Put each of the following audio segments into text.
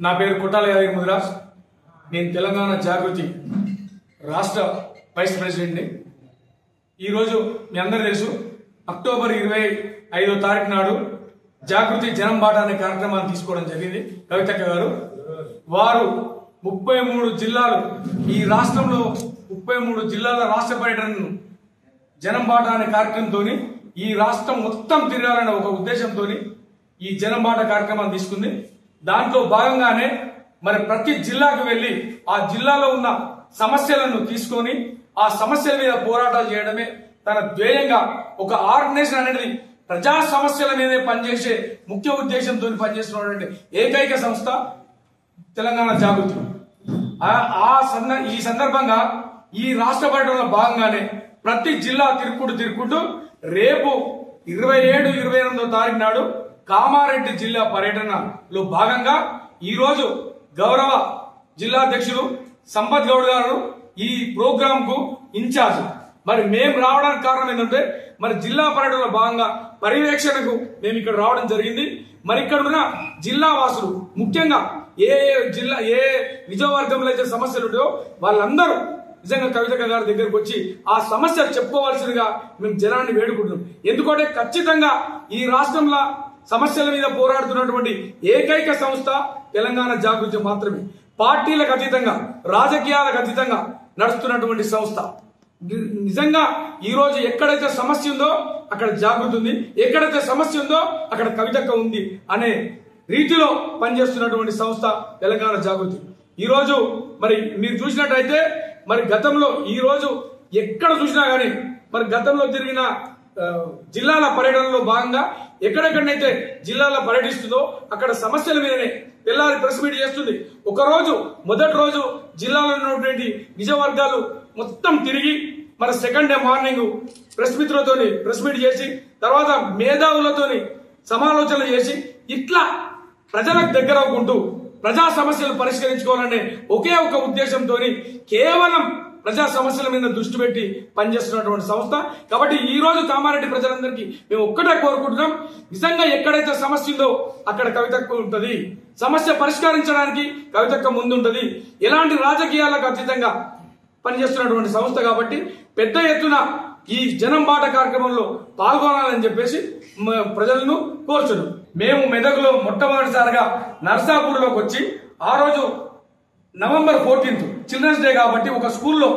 నా పేరు కొట్టాల యాదగిరి ముదిరాజ్. నేను తెలంగాణ జాగృతి రాష్ట్ర వైస్ ప్రెసిడెంట్ని. ఈరోజు మీ అందరూ తెలుసు, అక్టోబర్ 25వ తారీఖు నాడు జాగృతి జనం బాట అనే కార్యక్రమాన్ని తీసుకోవడం జరిగింది. కవితక్క గారు వారు 33 జిల్లాలు, ఈ రాష్ట్రంలో 33 జిల్లాల రాష్ట్ర పర్యటనను జనం బాట అనే కార్యక్రమంతో ఈ రాష్ట్రం మొత్తం తిరగాలనే ఒక ఉద్దేశంతో ఈ జనం బాట కార్యక్రమాన్ని తీసుకుంది. దాంట్లో భాగంగానే మరి ప్రతి జిల్లాకు వెళ్లి ఆ జిల్లాలో ఉన్న సమస్యలను తీసుకొని ఆ సమస్యల మీద పోరాటాలు చేయడమే తన ధ్యేయంగా ఒక ఆర్గనైజేషన్ అనేది ప్రజా సమస్యల మీదే పనిచేసే ముఖ్య ఉద్దేశంతో పనిచేస్తున్నటువంటి ఏకైక సంస్థ తెలంగాణ జాగృతి. ఈ సందర్భంగా ఈ రాష్ట్ర పర్యటనలో భాగంగానే ప్రతి జిల్లా తిరుక్కుంటూ రేపు 27, 28వ తారీఖు నాడు కామారెడ్డి జిల్లా పర్యటనలో భాగంగా ఈరోజు గౌరవ జిల్లా అధ్యక్షులు సంపత్ గౌడ్ గారు ఈ ప్రోగ్రాం కు ఇన్ఛార్జ్. మరి మేము రావడానికి కారణం ఏంటంటే మరి జిల్లా పర్యటనలో భాగంగా పర్యవేక్షణకు మేము ఇక్కడ రావడం జరిగింది. మరి ఇక్కడ ఉన్న జిల్లా వాసులు ముఖ్యంగా ఏ నిజవర్గంలో అయితే సమస్యలు ఉంటాయో వాళ్ళందరూ నిజంగా కవితక్క గారి దగ్గరకు వచ్చి ఆ సమస్య చెప్పుకోవాల్సిందిగా మేము జనాన్ని వేడుకుంటున్నాం. ఎందుకంటే ఖచ్చితంగా ఈ రాష్ట్రంలో సమస్యల మీద పోరాడుతున్నటువంటి ఏకైక సంస్థ తెలంగాణ జాగృతి మాత్రమే. పార్టీలకు అతీతంగా, రాజకీయాలకు అతీతంగా నడుస్తున్నటువంటి సంస్థ. నిజంగా ఈ రోజు ఎక్కడైతే సమస్య ఉందో అక్కడ జాగృతి ఉంది, ఎక్కడైతే సమస్య ఉందో అక్కడ కవితక్క ఉంది అనే రీతిలో పనిచేస్తున్నటువంటి సంస్థ తెలంగాణ జాగృతి. ఈ రోజు మరి మీరు చూసినట్టయితే మరి గతంలో ఈ రోజు ఎక్కడ చూసినా గానీ మరి గతంలో తిరిగిన జిల్లాల పర్యటనలో భాగంగా ఎక్కడెక్కడైతే జిల్లాలో పర్యటిస్తుందో అక్కడ సమస్యల మీదనే తెల్లారి ప్రెస్ మీట్ చేస్తుంది. మొదటి రోజు జిల్లాలో ఉన్నటువంటి నిజవర్గాలు మొత్తం తిరిగి మరి second day morning press meet చేసి తర్వాత మేధావులతోని సమాలోచనలు చేసి ఇట్లా ప్రజలకు దగ్గర అవ్వకుంటూ ప్రజా సమస్యలు పరిష్కరించుకోవాలనే ఒకే ఒక ఉద్దేశంతో కేవలం ప్రజా సమస్యల మీద దృష్టి పెట్టి పనిచేస్తున్నటువంటి సంస్థ. కాబట్టి ఈ రోజు కామారెడ్డి ప్రజలందరికీ మేము ఒక్కటే కోరుకుంటున్నాం, నిజంగా ఎక్కడైతే సమస్య ఉందో అక్కడ కవితక్క ఉంటది, సమస్య పరిష్కరించడానికి కవితక్క ముందుంటది. ఎలాంటి రాజకీయాలకు అతీతంగా పనిచేస్తున్నటువంటి సంస్థ కాబట్టి పెద్ద ఎత్తున ఈ జనం బాట కార్యక్రమంలో పాల్గొనాలని చెప్పేసి ప్రజలను కోరుచున్నాం. మేము మెదక్లో మొట్టమొదటిసారిగా నర్సాపూర్లోకి వచ్చి ఆ రోజు నవంబర్ 14th చిల్డ్రన్స్ డే కాబట్టి ఒక స్కూల్లో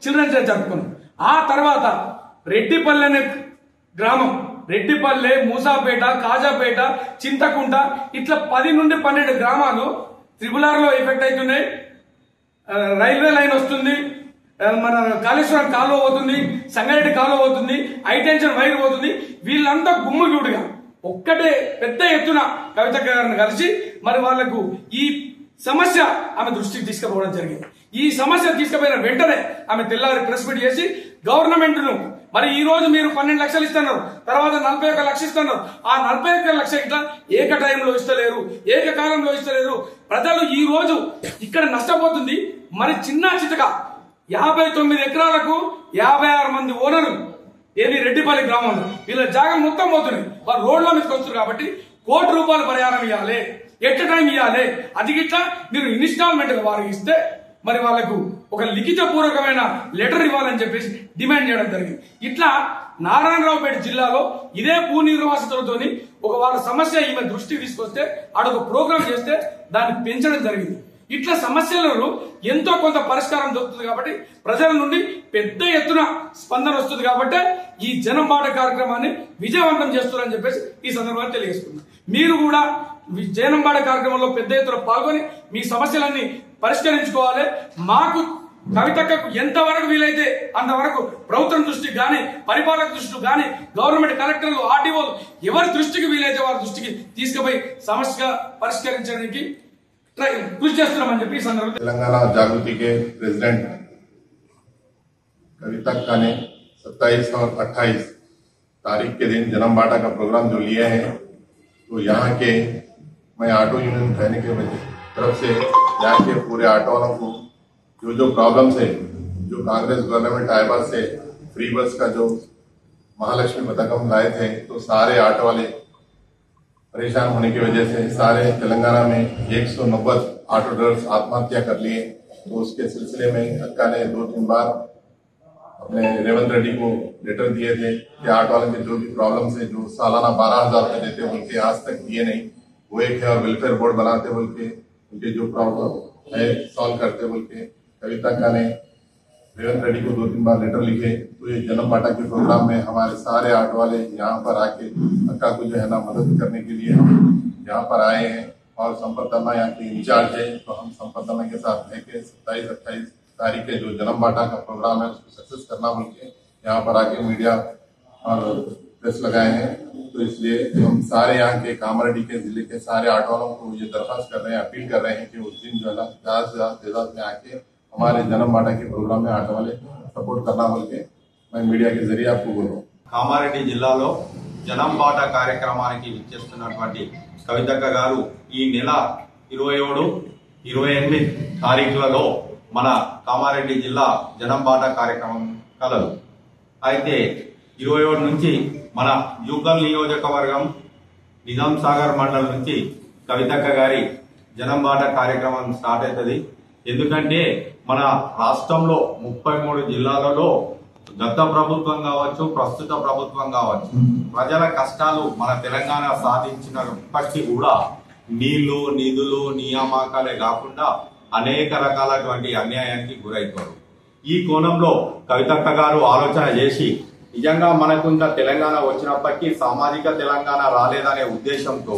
చిల్డ్రన్స్ డే జరుపుకున్నాం. ఆ తర్వాత రెడ్డిపల్లె అనే గ్రామం, రెడ్డిపల్లె, మూసాపేట, కాజాపేట, చింతకుంట ఇట్లా 10 నుండి 12 గ్రామాలు త్రిపులార్ లో ఎఫెక్ట్ అవుతున్నాయి. రైల్వే లైన్ వస్తుంది, మన కాళేశ్వరం కాలువ పోతుంది, సంగారెడ్డి కాలువ పోతుంది, హైటెన్షన్ వైర్ పోతుంది. వీళ్ళంతా గుమ్మగూడుగా ఒక్కటే పెద్ద ఎత్తున కవితక్క గారిని కలిసి మరి వాళ్లకు ఈ సమస్య ఆమె దృష్టికి తీసుకుపోవడం జరిగింది. ఈ సమస్య తీసుకుపోయిన వెంటనే ఆమె తెల్లారి ప్రెస్ మీట్ చేసి గవర్నమెంట్ ను మరి ఈ రోజు మీరు 12 లక్షలు ఇస్తున్నారు, తర్వాత 41 లక్షలు ఇస్తున్నారు, ఆ 41 లక్షలు ఇట్లా ఏక టైంలో ఇస్తలేరు, ఏకకాలంలో ఇస్తలేరు. ప్రజలు ఈ రోజు ఇక్కడ నష్టపోతుంది. మరి చిన్న చితక 59 ఎకరాలకు 56 మంది ఓనర్లు ఏది రెడ్డిపల్లి గ్రామంలో వీళ్ళ జాగం మొత్తం పోతున్నాయి. వారు రోడ్ల మీదకి వస్తున్నారు కాబట్టి ₹1 కోటి పరిహారం ఇవ్వాలి, ఎట్ టైం ఇవ్వాలి. అది గిట్లా మీరు ఇన్స్టాల్మెంట్ వారికి ఇస్తే మరి వాళ్ళకు ఒక లిఖిత పూర్వకమైన లెటర్ ఇవ్వాలని చెప్పేసి డిమాండ్ చేయడం జరిగింది. ఇట్లా నారాయణరావుపేట జిల్లాలో ఇదే భూ నిర్వాసితులతో ఒక వాళ్ళ సమస్య ఈమె దృష్టికి తీసుకొస్తే ఆడొక ప్రోగ్రాం చేస్తే దాన్ని పెంచడం జరిగింది. ఇట్లా సమస్యలను ఎంతో కొంత పరిష్కారం దొరుకుతుంది కాబట్టి ప్రజల నుండి పెద్ద ఎత్తున స్పందన వస్తుంది కాబట్టి ఈ జనం బాట కార్యక్రమాన్ని విజయవంతం చేస్తున్నారని చెప్పేసి ఈ సందర్భంగా తెలియజేస్తున్నాం. మీరు కూడా జనం బాట కార్యక్రమంలో పెద్ద ఎత్తున పాల్గొని మీ సమస్యలన్నీ పరిష్కరించుకోవాలి. మాకు కవితక్కకు ఎంతవరకు వీలైతే అంతవరకు ప్రభుత్వం దృష్టికి గానీ, పరిపాలక దృష్టికి గానీ, గవర్నమెంట్ కలెక్టర్లు, ఆర్డీఓలు ఎవరి దృష్టికి వీలైతే వారి దృష్టికి తీసుకుపోయి సమస్య పరిష్కరించడానికి కృషి చేస్తున్నామని చెప్పి ఈ సందర్భంగా తెలంగాణ జాగృతి के प्रेसिडेंट कवितक्का ने 27 और 28 तारीख के दिन जन्म बाटा का प्रोग्राम जो लिए हैं, तो यहाँ के मैं ऑटो यूनियन रहने के तरफ से यहाँ के पूरे ऑटो वालों को जो प्रॉब्लम्स है, जो कांग्रेस गवर्नमेंट आए बाद से फ्री बस का जो महालक्ष्मी पथकम लाए थे, तो सारे ऑटो वाले परेशान होने की वजह से सारे तेलंगाना में 190 ऑटो ड्राइवर्स आत्महत्या कर लिए। तो उसके सिलसिले में अक्का ने 2-3 बार अपने रेवंत रेड्डी को लेटर दिए थे कि ऑटो वाले के जो भी प्रॉब्लम है, जो सालाना 12,000 रुपए देते बोल के आज तक दिए नहीं, वो एक है। और वेलफेयर बोर्ड बनाते बोल के उनके जो प्रॉब्लम है सॉल्व करते बोल के कविता अक्का ने रेवंत रेड्डी को 2-3 बार लेटर लिखे। तो ये जन्म बाटा के प्रोग्राम में हमारे सारे ऑटो वाले यहाँ पर आके अक्का को जो है ना मदद करने के लिए हम यहाँ पर आए हैं। और संपतमा यहाँ के इंचार्ज है, तो हम संपतमा के साथ है कि 27-28 तारीख के जो जन्म बाटा का प्रोग्राम है उसको सक्सेस करना बोल के यहाँ पर आके मीडिया और प्रेस लगाए हैं। तो इसलिए हम सारे यहाँ के कामारेड्डी के जिले के सारे ऑटो वालों को ये दरख्वास्त कर रहे हैं, अपील कर रहे हैं कि उस दिन जो है ना ज्यादा से ज्यादा तादाद में आके हमारे जन्म बाटा के प्रोग्राम में ऑटो वाले सपोर्ट करना बोल के मैं मीडिया के जरिए आपको बोल रहा हूँ। కామారెడ్డి జిల్లాలో జనం బాట కార్యక్రమానికి విచ్చేస్తున్నటువంటి కవితక్క గారు ఈ నెల 27, 28 తారీఖులలో మన కామారెడ్డి జిల్లా జనం బాట కార్యక్రమం కలదు. అయితే 27 నుంచి మన జూకల్ నియోజకవర్గం నిజాం సాగర్ మండలం నుంచి కవితక్క గారి జనం బాట కార్యక్రమం స్టార్ట్ అవుతుంది. ఎందుకంటే మన రాష్ట్రంలో 33 జిల్లాలలో గత ప్రభుత్వం కావచ్చు, ప్రస్తుత ప్రభుత్వం కావచ్చు, ప్రజల కష్టాలు మన తెలంగాణ సాధించినప్పటికీ కూడా నీళ్లు, నిధులు, నియామకాలే కాకుండా అనేక రకాలటువంటి అన్యాయానికి గురవుతారు. ఈ కోణంలో కవితక్క గారు ఆలోచన చేసి నిజంగా మనకు ఇంకా తెలంగాణ వచ్చినప్పటికీ సామాజిక తెలంగాణ రాలేదనే ఉద్దేశంతో,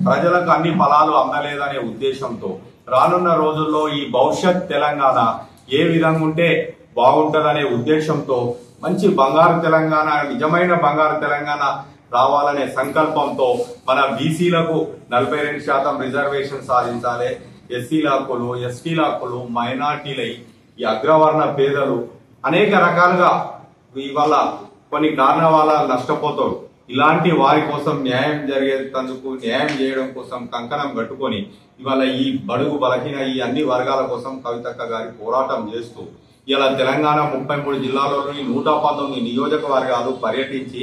ప్రజలకు అన్ని ఫలాలు అందలేదనే ఉద్దేశంతో రానున్న రోజుల్లో ఈ భవిష్యత్ తెలంగాణ ఏ విధంగా ఉంటే బాగుంటుందనే ఉద్దేశంతో మంచి బంగారు తెలంగాణ, నిజమైన బంగారు తెలంగాణ రావాలనే సంకల్పంతో మన బీసీలకు 42% రిజర్వేషన్ సాధించాలి, ఎస్సీల హక్కులు, ఎస్టీల హక్కులు, మైనార్టీలై ఈ అగ్రవర్ణ పేదలు అనేక రకాలుగా ఇవాళ కొన్ని కారణాల వల్ల నష్టపోతారు. ఇలాంటి వారి కోసం న్యాయం జరిగేందుకు, న్యాయం చేయడం కోసం కంకణం కట్టుకొని ఇవాళ ఈ బడుగు బలహీన ఈ అన్ని వర్గాల కోసం కవితక్క గారి పోరాటం చేస్తూ ఇలా తెలంగాణ 33 జిల్లాలోని 119 నియోజకవర్గాలు పర్యటించి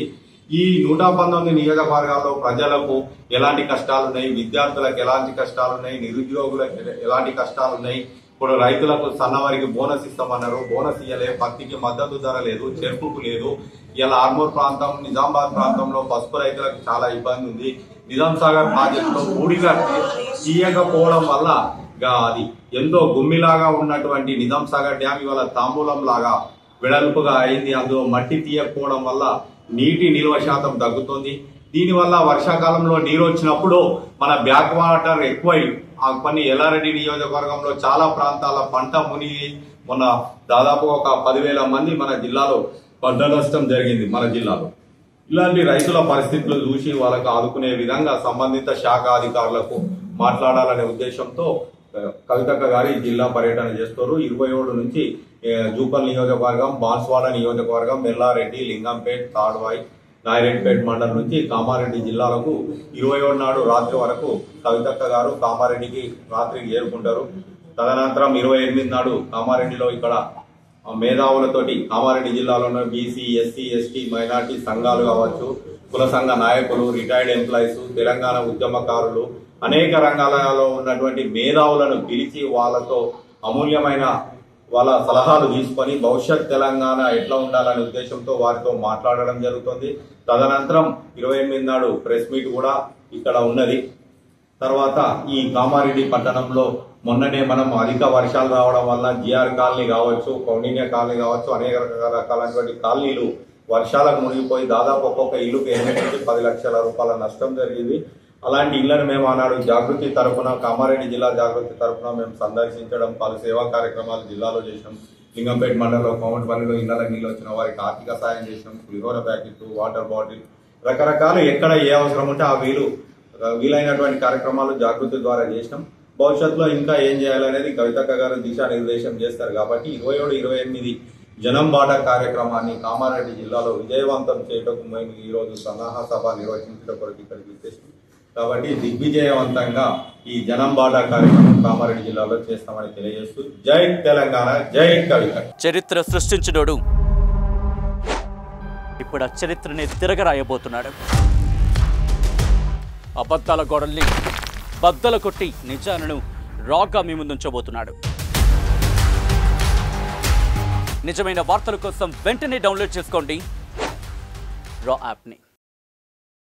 ఈ 119 నియోజకవర్గాల్లో ప్రజలకు ఎలాంటి కష్టాలున్నాయి, విద్యార్థులకు ఎలాంటి కష్టాలున్నాయి, నిరుద్యోగులకు ఎలాంటి కష్టాలున్నాయి, ఇప్పుడు రైతులకు సన్నవారికి బోనస్ ఇస్తామన్నారు, బోనస్ ఇయ్యలే, పత్తికి మద్దతు ధర లేదు, చెరుకుకు లేదు. ఇలా ఆర్మూర్ ప్రాంతం, నిజామాబాద్ ప్రాంతంలో పసుపు రైతులకు చాలా ఇబ్బంది ఉంది. నిజాం సాగర్ ప్రాజెక్టులో పూడిగా తీయకపోవడం వల్ల అది ఎంతో గుమ్మిలాగా ఉన్నటువంటి నిజాం సాగర్ డ్యామ్ ఇవాళ తాంబూలం లాగా వెడల్పుగా అయింది. అందులో మట్టి తీయకపోవడం వల్ల నీటి నిల్వ శాతం తగ్గుతుంది. దీనివల్ల వర్షాకాలంలో నీరు వచ్చినప్పుడు మన బ్యాక్ వాటర్ ఎక్కువై కొన్ని ఎల్లారెడ్డి నియోజకవర్గంలో చాలా ప్రాంతాల పంట మునిగి మొన్న దాదాపు ఒక 10,000 మంది మన జిల్లాలో పంట నష్టం జరిగింది. మన జిల్లాలో ఇలాంటి రైతుల పరిస్థితులు చూసి వాళ్ళకు ఆదుకునే విధంగా సంబంధిత శాఖ అధికారులకు మాట్లాడాలనే ఉద్దేశంతో కవితక్క గారి జిల్లా పర్యటన చేస్తారు. 27 నుంచి జూపల్ నియోజకవర్గం, బాన్స్వాడ నియోజకవర్గం, ఎల్లారెడ్డి, లింగంపేట్, తాడ్వాయి, నాయరెడ్డిపేట మండలం నుంచి కామారెడ్డి జిల్లాలకు 27 నాడు రాత్రి వరకు కవితక్క గారు కామారెడ్డికి రాత్రికి చేరుకుంటారు. తదనంతరం 28 నాడు కామారెడ్డిలో ఇక్కడ మేధావులతోటి కామారెడ్డి జిల్లాలో ఉన్న బీసీ, ఎస్సీ, ఎస్టీ, మైనార్టీ సంఘాలు కావచ్చు, కుల సంఘ నాయకులు, రిటైర్డ్ ఎంప్లాయీస్, తెలంగాణ ఉద్యమకారులు, అనేక రంగాలలో ఉన్నటువంటి మేధావులను పిలిచి వాళ్ళతో అమూల్యమైన వాళ్ళ సలహాలు తీసుకొని భవిష్యత్ తెలంగాణ ఎట్లా ఉండాలనే ఉద్దేశంతో వారితో మాట్లాడడం జరుగుతుంది. తదనంతరం 28 నాడు ప్రెస్ మీట్ కూడా ఇక్కడ ఉన్నది. తర్వాత ఈ కామారెడ్డి పట్టణంలో మొన్ననే మనం అధిక వర్షాలు రావడం వల్ల జిఆర్ కాలనీ కావచ్చు, కౌండిన్య కాలనీ కావచ్చు, అనేక రకాలైనటువంటి కాలనీలు వర్షాలకు మునిగిపోయి దాదాపు ఒక్కొక్క ఇల్లుకి 8 నుంచి 10 లక్షల రూపాయల నష్టం జరిగింది. అలాంటి ఇళ్లను మేము ఆనాడు జాగృతి తరఫున, కామారెడ్డి జిల్లా జాగృతి తరఫున మేము సందర్శించడం, పలు సేవా కార్యక్రమాలు జిల్లాలో చేసినాం. లింగంపేట మండలంలో కోమటిపల్లిలో ఇళ్లకు నీళ్ళు వచ్చిన వారికి ఆర్థిక సాయం చేసినాం. పులిహోర ప్యాకెట్, వాటర్ బాటిల్, రకరకాలు ఎక్కడ ఏ అవసరం ఉంటే ఆ వీలైనటువంటి కార్యక్రమాలు జాగృతి ద్వారా చేసినాం. భవిష్యత్తులో ఇంకా ఏం చేయాలనేది కవితక్క గారు దిశానిర్దేశం చేస్తారు. కాబట్టి 27, 28 జనం బాట కార్యక్రమాన్ని కామారెడ్డి జిల్లాలో విజయవంతం చేయటకు మేము ఈ రోజు సన్నాహ సభ నిర్వహించడం కొరకు ఇక్కడికి వచ్చేసింది. కాబట్టి దిగ్విజయవంతంగా ఈ జనం బాట కార్యక్రమం కామారెడ్డి జిల్లాలో చేస్తామని తెలియజేస్తూ జై తెలంగాణ, జై కవిత. చరిత్ర సృష్టించినోడు ఇప్పుడు ఆ చరిత్రని తిరగరాయబోతున్నాడు. అబద్ధాల గోడల్ని బద్దలు కొట్టి నిజాలను రాగా మీ ముందుంచబోతున్నాడు. నిజమైన వార్తల కోసం వెంటనే డౌన్లోడ్ చేసుకోండి రా యాప్ని.